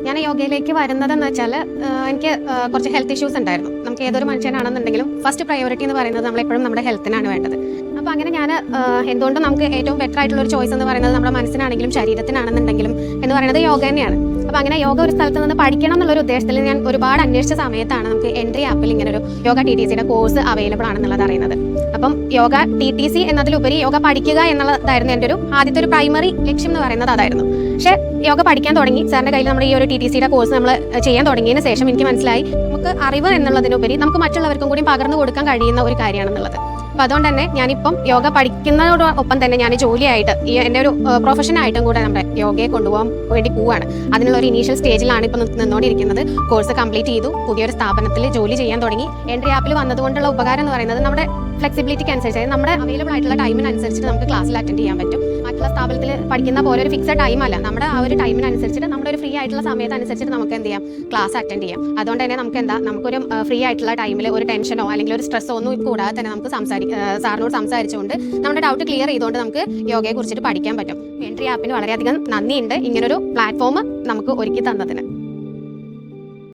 ഞാൻ യോഗയിലേക്ക് വരുന്നതെന്ന് വെച്ചാൽ എനിക്ക് കുറച്ച് ഹെൽത്ത് ഇഷ്യൂസ് ഉണ്ടായിരുന്നു. നമുക്ക് ഏതൊരു മനുഷ്യനാണെന്നുണ്ടെങ്കിലും ഫസ്റ്റ് പ്രയോറിറ്റി എന്ന് പറയുന്നത് നമ്മളെപ്പോഴും നമ്മുടെ ഹെൽത്തിനാണ് വേണ്ടത്. അപ്പോൾ അങ്ങനെ ഞാൻ എന്തുകൊണ്ടും നമുക്ക് ഏറ്റവും ബെറ്റർ ആയിട്ടുള്ള ഒരു ചോയ്സ് എന്ന് പറയുന്നത് നമ്മുടെ മനസ്സിനാണെങ്കിലും ശരീരത്തിനാണെന്നുണ്ടെങ്കിലും എന്ന് പറയുന്നത് യോഗ തന്നെയാണ്. അപ്പോൾ അങ്ങനെ യോഗ ഒരു സ്ഥലത്ത് നിന്ന് പഠിക്കണം എന്നുള്ളൊരു ഉദ്ദേശത്തിൽ ഞാൻ ഒരുപാട് അന്വേഷിച്ച സമയത്താണ് നമുക്ക് എൻട്രി ആപ്പിൽ ഇങ്ങനെ ഒരു യോഗ TTCയുടെ കോഴ്സ് അവൈലബിൾ ആണെന്നുള്ളത് അറിയുന്നത്. അപ്പം യോഗ TTC എന്നതിലുപരി യോഗ പഠിക്കുക എന്നുള്ളതായിരുന്നു എൻ്റെ ആദ്യത്തെ ഒരു പ്രൈമറി ലക്ഷ്യം എന്ന് പറയുന്നത് അതായിരുന്നു. പക്ഷേ യോഗ പഠിക്കാൻ തുടങ്ങി സാറിൻ്റെ കയ്യിൽ നമ്മുടെ ഈ ഒരു TTCയുടെ കോഴ്സ് നമ്മൾ ചെയ്യാൻ തുടങ്ങിയതിന് ശേഷം എനിക്ക് മനസ്സിലായി നമുക്ക് അറിവ് എന്നുള്ളതിനുപരി നമുക്ക് മറ്റുള്ളവർക്കും കൂടി പകർന്നു കൊടുക്കാൻ കഴിയുന്ന ഒരു കാര്യമാണെന്നുള്ളത്. അപ്പോൾ അതുകൊണ്ട് തന്നെ ഞാനിപ്പം യോഗ പഠിക്കുന്നതോടൊപ്പം തന്നെ ഞാൻ ജോലിയായിട്ട് ഈ എൻ്റെ ഒരു പ്രൊഫഷനായിട്ടും കൂടെ നമ്മുടെ യോഗയെ കൊണ്ടുപോകാൻ വേണ്ടി പോവുകയാണ്. അതിനുള്ള ഒരു ഇനീഷ്യൽ സ്റ്റേജിലാണ് ഇപ്പോൾ നിന്നുകൊണ്ടിരിക്കുന്നത്. കോഴ്സ് കംപ്ലീറ്റ് ചെയ്തു, പുതിയൊരു സ്ഥാപനത്തിൽ ജോലി ചെയ്യാൻ തുടങ്ങി. എൻട്രി ആപ്പിൽ വന്നതുകൊണ്ടുള്ള ഉപകാരം എന്ന് പറയുന്നത് നമ്മുടെ ഫ്ലെക്സിബിലിറ്റിക്ക് അനുസരിച്ച് നമ്മുടെ അവൈലബിൾ ആയിട്ടുള്ള ടൈമിനനുസരിച്ചിട്ട് നമുക്ക് ക്ലാസ്സിൽ അറ്റൻഡ് ചെയ്യാൻ പറ്റും. മറ്റുള്ള സ്ഥാപനത്തിൽ പഠിക്കുന്ന പോലെ ഒരു ഫിക്സഡ് ടൈം അല്ല, നമ്മുടെ ആ ഒരു ടൈമിനനുസരിച്ചിട്ട് നമ്മുടെ ഒരു ഫ്രീ ആയിട്ടുള്ള സമയത്തനുസരിച്ചിട്ട് നമുക്ക് എന്ത് ചെയ്യാം, ക്ലാസ് അറ്റൻഡ് ചെയ്യാം. അതുകൊണ്ട് തന്നെ നമുക്കൊരു ഫ്രീ ആയിട്ടുള്ള ടൈമിൽ ഒരു ടെൻഷനോ അല്ലെങ്കിൽ ഒരു സ്ട്രെസ്സോ ഒന്നും കൂടാതെ തന്നെ നമുക്ക് സാറിനോട് സംസാരിച്ചുകൊണ്ട് നമ്മുടെ ഡൗട്ട് ക്ലിയർ ചെയ്തുകൊണ്ട് നമുക്ക് യോഗയെ കുറിച്ചിട്ട് പഠിക്കാൻ പറ്റും. എൻട്രി ആപ്പിന് വളരെയധികം നന്ദിയുണ്ട് ഇങ്ങനൊരു പ്ലാറ്റ്ഫോം നമുക്ക് ഒരുക്കി തന്നതിന്.